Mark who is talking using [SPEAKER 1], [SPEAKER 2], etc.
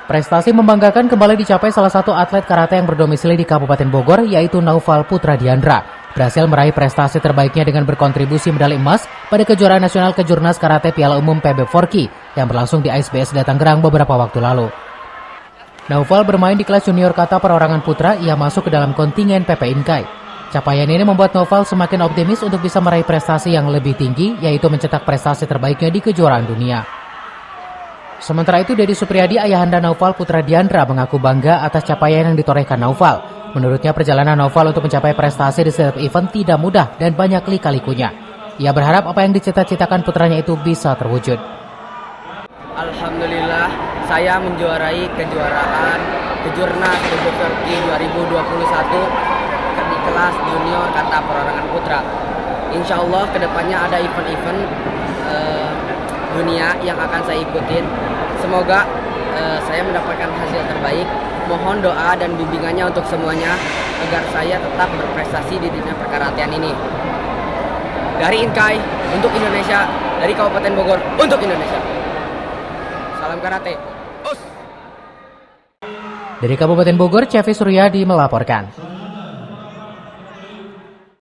[SPEAKER 1] Prestasi membanggakan kembali dicapai salah satu atlet karate yang berdomisili di Kabupaten Bogor, yaitu Naufal Putra Diandra. Berhasil meraih prestasi terbaiknya dengan berkontribusi medali emas pada kejuaraan nasional Kejurnas Karate Piala Umum PB Forki yang berlangsung di ASBSD Tangerang beberapa waktu lalu. Naufal bermain di kelas junior kata perorangan putra, ia masuk ke dalam kontingen PP Inkai. Capaian ini membuat Naufal semakin optimis untuk bisa meraih prestasi yang lebih tinggi, yaitu mencetak prestasi terbaiknya di kejuaraan dunia. Sementara itu, Deddy Supriyadi, ayahanda Naufal Putra Diandra, mengaku bangga atas capaian yang ditorehkan Naufal. Menurutnya, perjalanan Naufal untuk mencapai prestasi di setiap event tidak mudah dan banyak lika-likunya. Ia berharap apa yang dicita-citakan putranya itu bisa terwujud.
[SPEAKER 2] Alhamdulillah, saya menjuarai kejuaraan Kejurnas PB Forki 2021 di kelas junior kata perorangan putra. Insya Allah kedepannya ada event-event dunia yang akan saya ikutin. Semoga saya mendapatkan hasil terbaik. Mohon doa dan bimbingannya untuk semuanya agar saya tetap berprestasi di dunia perkaratean ini. Dari Inkai untuk Indonesia, dari Kabupaten Bogor untuk Indonesia. Salam karate.
[SPEAKER 1] Dari Kabupaten Bogor, Cevi Suryadi melaporkan.